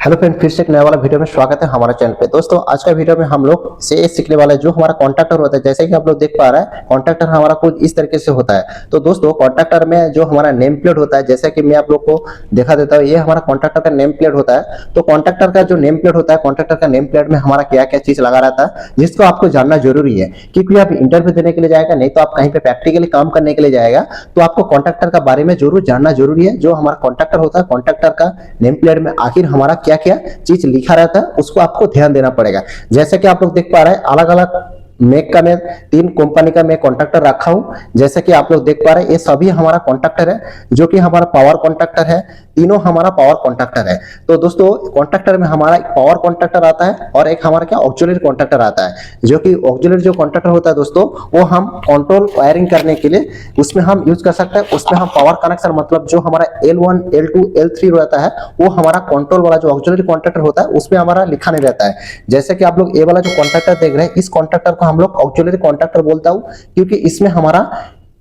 Hello friend, फिर से एक नया वाला वीडियो में स्वागत है हमारे चैनल पे। दोस्तों आज का वीडियो में हम लोग से सीखने वाला है जो हमारा कॉन्ट्रैक्टर होता है। जैसे कि आप लोग देख पा रहे हैं कॉन्ट्रैक्टर हमारा कुछ इस तरीके से होता है। तो दोस्तों कॉन्ट्रैक्टर में जो हमारा नेम प्लेट होता है, जैसे कि मैं आप लोग को दिखा देता हूँ, ये हमारा कॉन्ट्रैक्टर का नेम प्लेट होता है। तो कॉन्ट्रैक्टर का जो नेम प्लेट होता है, कॉन्ट्रैक्टर का नेम प्लेट में हमारा क्या क्या चीज लगा रहता है जिसको आपको जानना जरूरी है, क्योंकि आप इंटरव्यू देने के लिए जाएगा, नहीं तो आप कहीं पे प्रैक्टिकली काम करने के लिए जाएगा, तो आपको कॉन्ट्रैक्टर का बारे में जरूर जानना जरूरी है। जो हमारा कॉन्ट्रैक्टर होता है, कॉन्ट्रैक्टर का नेम प्लेट में आखिर हमारा क्या क्या चीज लिखा रहता है उसको आपको ध्यान देना पड़ेगा। जैसे कि आप लोग देख पा रहे हैं अलग अलग मेक का मैं 3 कंपनी का मैं कॉन्ट्रैक्टर रखा हूं। जैसे कि आप लोग देख पा रहे हैं ये सभी हमारा कॉन्ट्रैक्टर है, जो कि हमारा पावर कॉन्ट्रैक्टर है। तीनों हमारा पावर कॉन्ट्रैक्टर है। तो दोस्तों कॉन्ट्रैक्टर में हमारा एक पावर कॉन्ट्रैक्टर आता है और एक हमारा क्या ऑक्सिलरी कॉन्ट्रैक्टर आता है। जो कि ऑक्सिलरी जो कॉन्ट्रैक्टर होता है दोस्तों, वो हम कंट्रोल वायरिंग करने के लिए उसमें हम यूज कर सकते हैं। उसमें हम पावर कनेक्शन मतलब जो हमारा L1 L2 L3 रहता है, वो हमारा कंट्रोल वाला जो ऑक्सिलरी कॉन्ट्रैक्टर होता है उसमें हमारा लिखा नहीं रहता है। जैसे कि आप लोग ये वाला जो कॉन्ट्रैक्टर देख रहे हैं, इस कॉन्ट्रैक्टर को हम लोग ऑक्सिलरी कॉन्ट्रैक्टर बोलता हूं, क्योंकि इसमें हमारा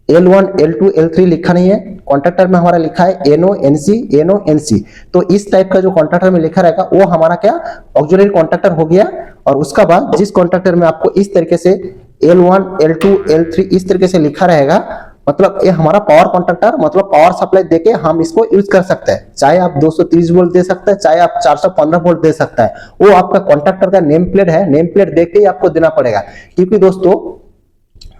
L1 L2 L3 लिखा नहीं है। कॉन्ट्रैक्टर में हमारा लिखा है NO NC। तो इस टाइप का जो कॉन्ट्रैक्टर में लिखा रहेगा वो हमारा क्या ऑक्सिलरी कॉन्ट्रैक्टर हो गया। और उसका बाद जिस कॉन्ट्रैक्टर में आपको इस तरीके से L1 L2 L3 इस तरीके से लिखा रहेगा, मतलब ये हमारा पावर कॉन्ट्रैक्टर मतलब पावर सप्लाई देके हम इसको यूज कर सकते हैं। चाहे आप 230 वोल्ट दे सकते हैं, चाहे आप 415 वोल्ट दे सकते हैं। वो आपका कॉन्ट्रैक्टर का नेम प्लेट है, नेम प्लेट देख के ही आपको देना पड़ेगा। क्योंकि दोस्तों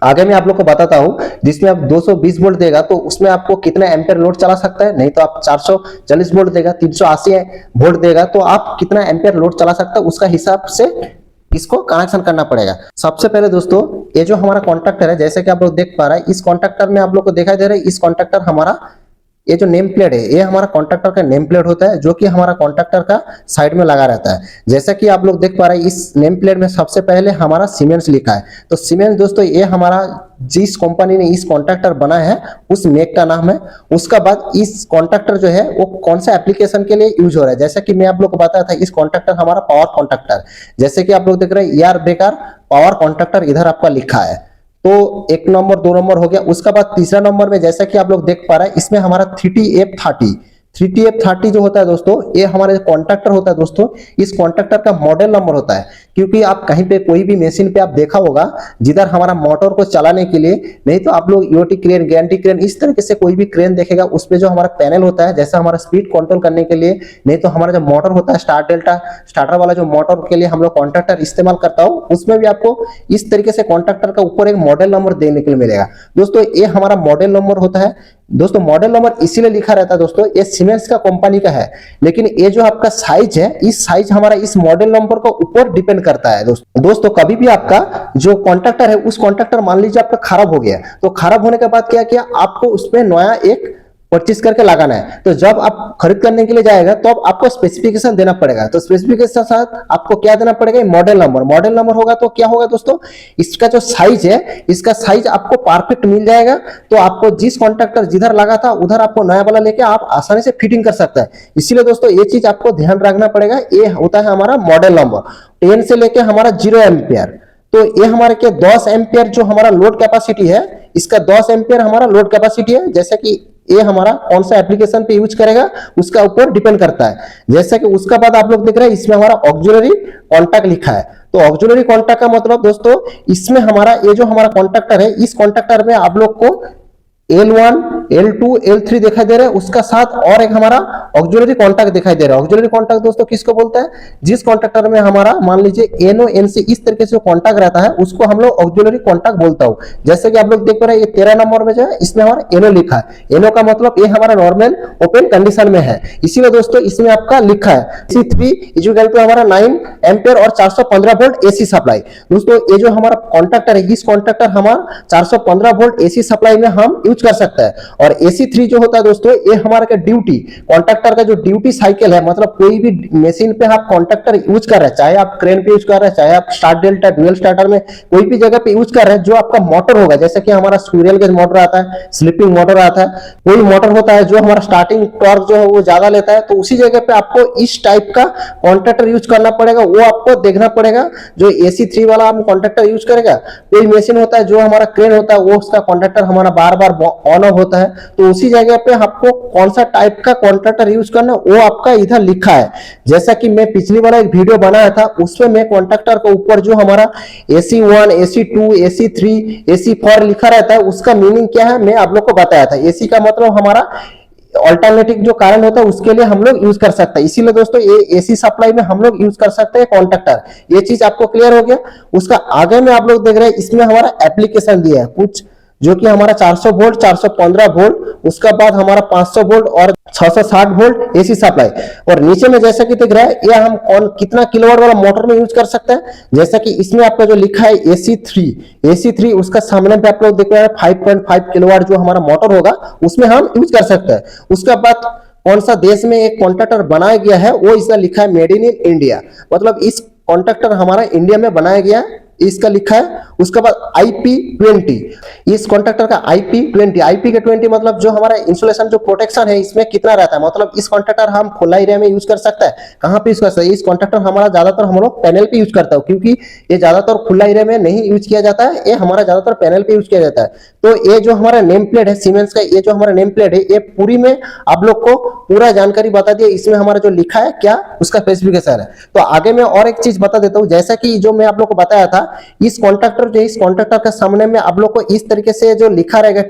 आगे मैं आप लोग को बताता हूं, जिसमें आप 220 वोल्ट देगा तो उसमें आपको कितना एम्पियर लोड चला सकता है, नहीं तो आप 440 वोल्ट देगा, 380 वोल्ट देगा तो आप कितना एम्पियर लोड चला सकता है, उसका हिसाब से इसको कनेक्शन करना पड़ेगा। सबसे पहले दोस्तों ये जो हमारा कॉन्ट्रैक्टर है, जैसे कि आप लोग देख पा रहे हैं, इस कॉन्ट्रैक्टर में आप लोग को दिखाई दे रहा है, इस कॉन्ट्रैक्टर हमारा ये जो नेम प्लेट है ये हमारा कॉन्ट्रैक्टर का नेम प्लेट होता है, जो कि हमारा कॉन्ट्रैक्टर का साइड में लगा रहता है। जैसा कि आप लोग देख पा रहे हैं इस नेम प्लेट में सबसे पहले हमारा सीमेंस लिखा है। तो सीमेंस दोस्तों ये हमारा जिस कंपनी ने इस कॉन्ट्रैक्टर बनाया है उस मेक का नाम है। उसका बाद इस कॉन्ट्रैक्टर जो है वो कौन सा एप्लीकेशन के लिए यूज हो रहा है, जैसा कि मैं आप लोग को बताया था, इस कॉन्ट्रैक्टर हमारा पावर कॉन्ट्रैक्टर, जैसे कि आप लोग देख रहे हैं ER ब्रेकर पावर कॉन्ट्रैक्टर इधर आपका लिखा है। तो 1 नंबर 2 नंबर हो गया। उसका बाद तीसरा नंबर में जैसा कि आप लोग देख पा रहे हैं इसमें हमारा 3TF30 जो होता है दोस्तों, ये हमारा जो कॉन्ट्रैक्टर होता है दोस्तों, इस कॉन्ट्रैक्टर का मॉडल नंबर होता है। क्योंकि आप कहीं पे कोई भी मशीन पे आप देखा होगा जिधर हमारा मोटर को चलाने के लिए, नहीं तो आप लोग ईओटी क्रेन, गैंटी क्रेन, इस तरीके से कोई भी क्रेन देखेगा, उसमें जो हमारा पैनल होता है, जैसा हमारा स्पीड कंट्रोल करने के लिए, नहीं तो हमारा जो मोटर होता है स्टार्टर वाला जो मोटर के लिए हम लोग कॉन्ट्रैक्टर इस्तेमाल करता हूं, उसमें भी आपको इस तरीके से कॉन्ट्रैक्टर का ऊपर एक मॉडल नंबर देने के लिए मिलेगा। दोस्तों ये हमारा मॉडल नंबर होता है। दोस्तों मॉडल नंबर इसीलिए लिखा रहता है दोस्तों, ये सीमेंस का कंपनी का है, लेकिन ये जो आपका साइज है, इस साइज हमारा इस मॉडल नंबर को ऊपर डिपेंड करता है। दोस्तों कभी भी आपका जो कॉन्ट्रैक्टर है, उस कॉन्ट्रैक्टर मान लीजिए आपका खराब हो गया, तो खराब होने के बाद क्या किया, आपको उसमें नया एक परचेज करके लगाना है। तो जब आप खरीद करने के लिए जाएगा तो आपको स्पेसिफिकेशन देना पड़ेगा। तो स्पेसिफिकेशन के साथ आपको क्या देना पड़ेगा, मॉडल नंबर होगा। तो क्या होगा दोस्तों, इसका जो साइज है, इसका साइज आपको परफेक्ट मिल जाएगा। तो आपको जिस कॉन्ट्रैक्टर जिधर लगा था उधर आपको नया वाला लेके आप आसानी से फिटिंग कर सकता है। इसीलिए दोस्तों ये चीज आपको ध्यान रखना पड़ेगा। ये होता है हमारा मॉडल नंबर 10 से लेके हमारा 0 एम्पियर। तो ये हमारे के 10 एम्पियर जो हमारा लोड कैपेसिटी है, इसका 10 एम्पियर हमारा लोड कैपेसिटी है। जैसे कि ये हमारा कौन सा एप्लीकेशन पे यूज करेगा उसका ऊपर डिपेंड करता है। जैसे कि उसका बाद आप लोग देख रहे हैं इसमें हमारा ऑक्सिलरी कॉन्टैक्ट लिखा है। तो ऑक्सिलरी कॉन्टैक्ट का मतलब दोस्तों, इसमें हमारा ये जो हमारा कॉन्ट्रैक्टर है, इस कॉन्ट्रैक्टर में आप लोग को L1 L2 L3 दिखाई दे रहा है, उसका साथ और एक हमारा ऑक्सिलरी कॉन्टैक्ट दिखाई दे रहा है। ऑक्सिलरी कॉन्टैक्ट दोस्तों किसको बोलता है, जिस कॉन्ट्रैक्टर में हमारा मान लीजिए NO NC इस तरीके से कॉन्टैक्ट रहता है, उसको हम लोग ऑक्सिलरी कॉन्टैक्ट बोलता हूं। जैसे कि आप लोग देख पा रहे हैं ये 13 नंबर में जो है इसमें हमारा NO लिखा है। NO का मतलब ये हमारा नॉर्मल ओपन कंडीशन में है, इसीलिए दोस्तों इसमें आपका लिखा है C3 इक्वल टू हमारा 9 एम्पियर और 415 वोल्ट AC सप्लाई। दोस्तों ये जो हमारा कॉन्ट्रैक्टर है, इस कॉन्ट्रैक्टर हमारा 415 वोल्ट AC सप्लाई में हम यूज कर सकते हैं। और AC3 जो होता है दोस्तों, ये हमारा का ड्यूटी कॉन्ट्रैक्टर का जो ड्यूटी साइकिल है, मतलब कोई भी मशीन पे आप कॉन्ट्रैक्टर यूज कर रहे हैं, चाहे आप क्रेन पे यूज कर रहे हैं, चाहे आप स्टार्ट डेल्टा ड्यूल स्टार्टर में कोई भी जगह पे यूज कर रहे हैं, जो आपका मोटर होगा, जैसे कि हमारा स्क्विरल गेज मोटर आता है, स्लिपिंग मोटर आता है, कोई मोटर होता है जो हमारा स्टार्टिंग टॉर्क जो है वो ज्यादा लेता है, तो उसी जगह पे आपको इस टाइप का कॉन्ट्रैक्टर यूज करना पड़ेगा। वो आपको देखना पड़ेगा जो AC3 वाला हम कॉन्ट्रैक्टर यूज करेगा। कोई मशीन होता है जो हमारा क्रेन होता है, वो उसका कॉन्ट्रैक्टर हमारा बार बार ऑन ऑफ होता है। तो उसी जगह पे आपको कौन सा टाइप का कॉन्ट्रैक्टर यूज करना है वो आपका इधर लिखा है। जैसा कि मैं पिछली वाला एक वीडियो बनाया था उसमें मैं कॉन्ट्रैक्टर के ऊपर जो हमारा AC1, AC2, AC3, AC4 लिखा रहता है उसका मीनिंग क्या है मैं आप लोग को बताया था। AC का मतलब हमारा ऑल्टरनेटिव जो कारण होता है उसके लिए हम लोग यूज कर सकते हैं, इसीलिए दोस्तों ये एसी सप्लाई में हम लोग यूज कर सकते हैं कॉन्ट्रैक्टर। ये चीज आपको क्लियर हो गया। उसका आगे में आप लोग देख रहे हैं इसमें हमारा एप्लीकेशन दिया है कुछ, जो कि हमारा 400 वोल्ट, 415 वोल्ट, उसका बाद हमारा 500 वोल्ट और 660 वोल्ट एसी सप्लाई। और नीचे में जैसा कि दिख रहा है ये हम कितना किलोवाट वाला मोटर में यूज कर सकते हैं, जैसा कि इसमें आपका जो लिखा है AC3 उसका सामने पे आप लोग देख रहे हैं 5.5 किलोवाट जो हमारा मोटर होगा उसमें हम यूज कर सकते हैं। उसके बाद कौन सा देश में एक कॉन्ट्रैक्टर बनाया गया है वो इसमें लिखा है मेड इन इंडिया, मतलब इस कॉन्ट्रैक्टर हमारा इंडिया में बनाया गया है इसका लिखा है। उसके बाद IP20, इस कॉन्ट्रैक्टर का IP का 20 मतलब जो हमारा इंसुलेशन जो प्रोटेक्शन है इसमें कितना रहता है, मतलब इस कॉन्ट्रैक्टर हम खुला एरिया में यूज कर सकते हैं। कहां पे यूज कर सकते हैं, इस कॉन्ट्रैक्टर हमारा ज्यादातर हम लोग पैनल पे यूज करता है, क्योंकि ये ज्यादातर खुला एरिया में नहीं यूज किया जाता है, ये हमारा ज्यादातर पैनल पे यूज किया जाता है। तो ये जो हमारा नेम प्लेट है सीमेंस का, ये जो हमारा नेम प्लेट है ये पूरी में आप लोग को पूरा जानकारी बता दिया, इसमें हमारा जो लिखा है क्या उसका स्पेसिफिकेशन है। तो आगे मैं और एक चीज बता देता हूं, जैसा कि जो मैं आप लोग को बताया था इस कॉन्ट्रैक्टर के सामने में आप लोग को इस तरीके से जो लिखा रहेगा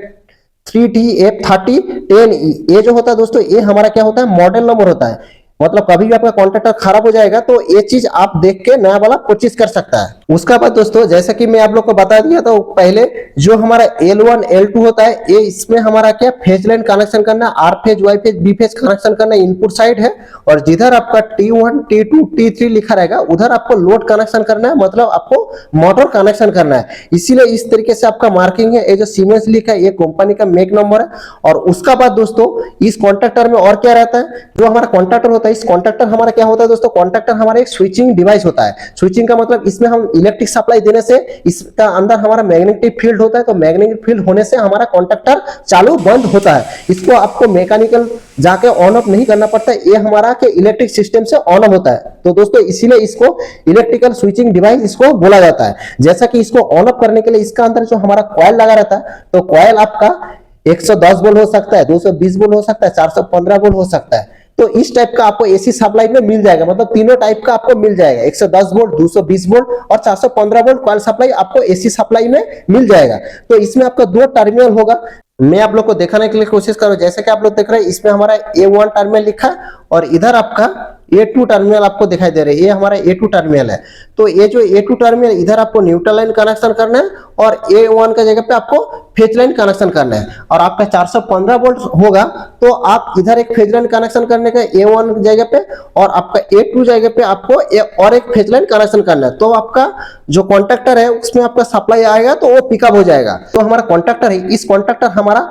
3TF3010E, ये जो होता है दोस्तों ये हमारा क्या होता है मॉडल नंबर होता है, मतलब कभी भी आपका कॉन्ट्रैक्टर खराब हो जाएगा तो ये चीज आप देख के नया वाला परचेज कर सकता है। उसका बाद दोस्तों जैसा कि मैं आप लोग को बता दिया तो पहले जो हमारा L1 L2 होता है ये इसमें हमारा क्या फेज लाइन कनेक्शन करना, R phase, Y phase, B phase connection करना इनपुट साइड है, और जिधर आपका T1 T2 T3 लिखा रहेगा उधर आपको लोड कनेक्शन करना है, मतलब आपको मोटर कनेक्शन करना है। इसीलिए इस तरीके से आपका मार्किंग है, ये जो सीमेंस लिखा है ये कंपनी का मेक नंबर है। और उसका बाद दोस्तों इस कॉन्ट्रैक्टर में और क्या रहता है, जो हमारा कॉन्ट्रैक्टर होता है इस कॉन्ट्रैक्टर हमारा क्या होता है दोस्तों, कॉन्ट्रैक्टर हमारा एक स्विचिंग डिवाइस होता है। स्विचिंग का मतलब इसमें हम इलेक्ट्रिक सप्लाई देने से इसका अंदर हमारा मैग्नेटिक फील्ड होता है, तो मैग्नेटिक फील्ड होने से हमारा कॉन्ट्रैक्टर चालू बंद होता है। इसको आपको मैकेनिकल जाके ऑन ऑफ नहीं करना पड़ता, ये हमारा के इलेक्ट्रिक सिस्टम से ऑन ऑफ होता है। तो दोस्तों इसीलिए इसको इलेक्ट्रिकल स्विचिंग डिवाइस इसको बोला जाता है। जैसा कि इसको ऑन ऑफ करने के लिए इसका अंदर जो हमारा कॉइल लगा रहता है, तो कॉइल आपका 110 वोल्ट हो सकता है, 220 वोल्ट हो सकता है, 415 वोल्ट हो सकता है। तो इस टाइप का आपको एसी सप्लाई में मिल जाएगा, मतलब तीनों टाइप का आपको मिल जाएगा, 110 वोल्ट, 220 वोल्ट और 415 वोल्ट कॉइल सप्लाई आपको एसी सप्लाई में मिल जाएगा। तो इसमें आपका दो टर्मिनल होगा, मैं आप लोग को दिखाने के लिए कोशिश करूं। जैसे कि आप लोग देख रहे हैं इसमें हमारा A1 टर्मिनल लिखा है और इधर आपका A2 टर्मिनल आपको दिखाई दे रहा है, ये हमारा A2 टर्मिनल है। तो ये जो A2 टर्मिनल इधर आपको न्यूट्रल लाइन कनेक्शन करना है और A1 का जगह पे आपको फेज लाइन कनेक्शन करना है। और आपका 415 वोल्ट होगा तो आप इधर एक फेज लाइन कनेक्शन करने का A1 जगह पे, और आपका A2 जगह पे आपको और एक फेज लाइन कनेक्शन करना है। तो आपका जो कॉन्ट्रैक्टर है उसमें आपका सप्लाई आएगा तो वो पिकअप हो जाएगा। तो हमारा कॉन्ट्रैक्टर है, इस कॉन्ट्रैक्टर हमारा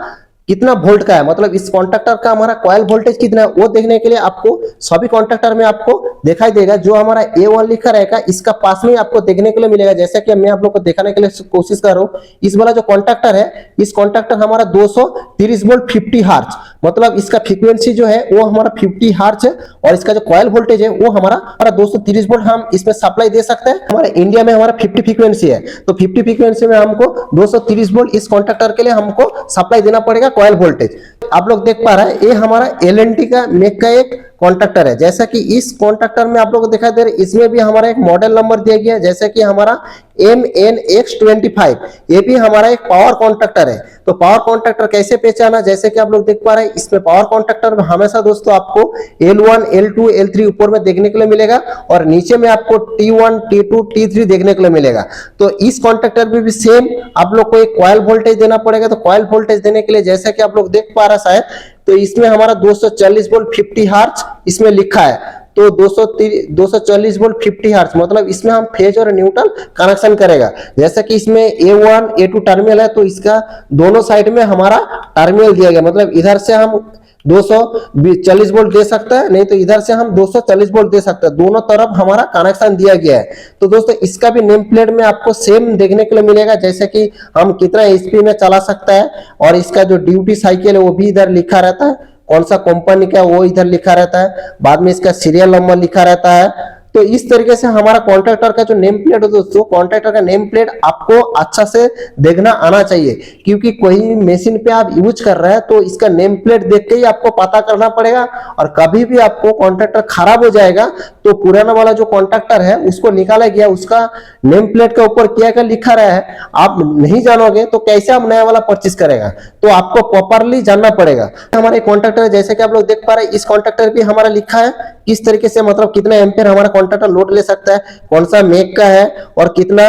कितना वोल्ट का है, मतलब इस कॉन्ट्रैक्टर का हमारा कॉइल वोल्टेज कितना है वो देखने के लिए आपको सभी कॉन्ट्रैक्टर में आपको दिखाई देगा। जो हमारा A1 लिखा रहेगा इसका पास में आपको देखने के लिए मिलेगा। जैसा कि मैं आप लोग को दिखाने के लिए कोशिश कर रहा हूं, इस वाला जो कॉन्ट्रैक्टर है इस कॉन्ट्रैक्टर हमारा 230 वोल्ट 50 हर्ट्ज, मतलब इसका फ्रीक्वेंसी जो है वो हमारा 50 हर्ट्ज है, और इसका जो कॉइल वोल्टेज है वो हमारा 230 वोल्ट हम इसमें सप्लाई दे सकते हैं। हमारे इंडिया में हमारा 50 फ्रीक्वेंसी है, तो 50 फ्रीक्वेंसी में हमको 230 वोल्ट इस कॉन्ट्रैक्टर के लिए हमको सप्लाई देना पड़ेगा कॉइल वोल्टेज। आप लोग देख पा रहे हैं ये हमारा LNT का मेक का एक कॉन्ट्रैक्टर है। जैसा कि इस कॉन्ट्रैक्टर में आप लोग को दिखाई दे रहा है इसमें भी हमारा एक मॉडल नंबर दिया गया है, जैसा कि हमारा MNX25, ये भी हमारा एक पावर कॉन्ट्रैक्टर है। तो पावर कॉन्ट्रैक्टर कैसे पहचाना, जैसे कि आप लोग देख पा रहे हैं इसमें पावर कॉन्ट्रैक्टर में हमेशा दोस्तों आपको L1 L2 L3 ऊपर में देखने के लिए मिलेगा और नीचे में आपको T1 T2 T3 देखने के लिए मिलेगा। तो इस कॉन्ट्रैक्टर में भी सेम आप लोग को एक कॉइल वोल्टेज देना पड़ेगा। तो कॉइल वोल्टेज देने के लिए जैसा कि आप लोग देख पा रहे शायद, तो इसमें हमारा 240 वोल्ट 50 हर्ट्ज इसमें लिखा है। तो 240 वोल्ट 50 हर्ट्ज मतलब इसमें हम फेज और न्यूट्रल कनेक्शन करेगा। जैसा कि इसमें A1 A2 टर्मिनल है तो इसका दोनों साइड में हमारा टर्मिनल दिया गया, मतलब इधर से हम 240 वोल्ट दे सकता है, नहीं तो इधर से हम 240 वोल्ट दे सकते हैं, दोनों तरफ हमारा कनेक्शन दिया गया है। तो दोस्तों इसका भी नेम प्लेट में आपको सेम देखने के लिए मिलेगा, जैसे कि हम कितना HP में चला सकता है, और इसका जो ड्यूटी साइकिल है वो भी इधर लिखा रहता है, कौन सा कंपनी का वो इधर लिखा रहता है, बाद में इसका सीरियल नंबर लिखा रहता है। तो इस तरीके से हमारा कॉन्ट्रैक्टर का जो नेम प्लेट है दोस्तों, कॉन्ट्रैक्टर का नेम प्लेट आपको अच्छा से देखना आना चाहिए, क्योंकि कोई मशीन पे आप यूज कर रहे हैं तो इसका नेम प्लेट देख के ही आपको पता करना पड़ेगा। और कभी भी आपको कॉन्ट्रैक्टर खराब हो जाएगा तो पुराना वाला जो कॉन्ट्रैक्टर है उसको निकाला गया, उसका नेम प्लेट के ऊपर क्या क्या लिखा रहा है आप नहीं जानोगे तो कैसे आप नया वाला परचेज करेगा। तो आपको प्रॉपरली जानना पड़ेगा। हमारे कॉन्ट्रैक्टर जैसे कि आप लोग देख पा रहे हैं, इस कॉन्ट्रैक्टर भी हमारा लिखा है किस तरीके से, मतलब कितना एम्पेयर हमारा कॉन्ट्रैक्टर लोड ले सकता है, कौन सा मेक का है और कितना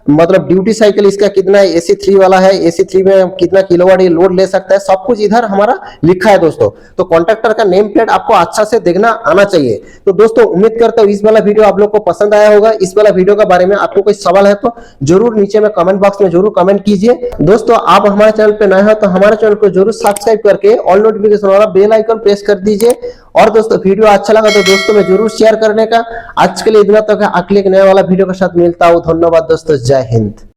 मतलब ड्यूटी साइकिल इसका कितना है, AC3 वाला है, AC3 में कितना किलोवाट ये लोड ले सकता है, सब कुछ इधर हमारा लिखा है दोस्तों। तो कॉन्ट्रैक्टर का नेम प्लेट आपको अच्छा से देखना आना चाहिए। तो दोस्तों उम्मीद करता हूँ इस वाला वीडियो आप लोग को पसंद आया होगा। इस वाला वीडियो के बारे में आपको कोई सवाल है तो जरूर नीचे में कमेंट बॉक्स में जरूर कमेंट कीजिए। दोस्तों आप हमारे चैनल पे नए हो तो हमारे चैनल को जरूर सब्सक्राइब करके ऑल नोटिफिकेशन वाला बेल आइकन प्रेस कर दीजिए। और दोस्तों वीडियो अच्छा लगा तो दोस्तों में जरूर शेयर करने का। आज के लिए इतना तक है, अगले एक नया वाला वीडियो के साथ मिलता हूँ। धन्यवाद दोस्तों, जय हिंद।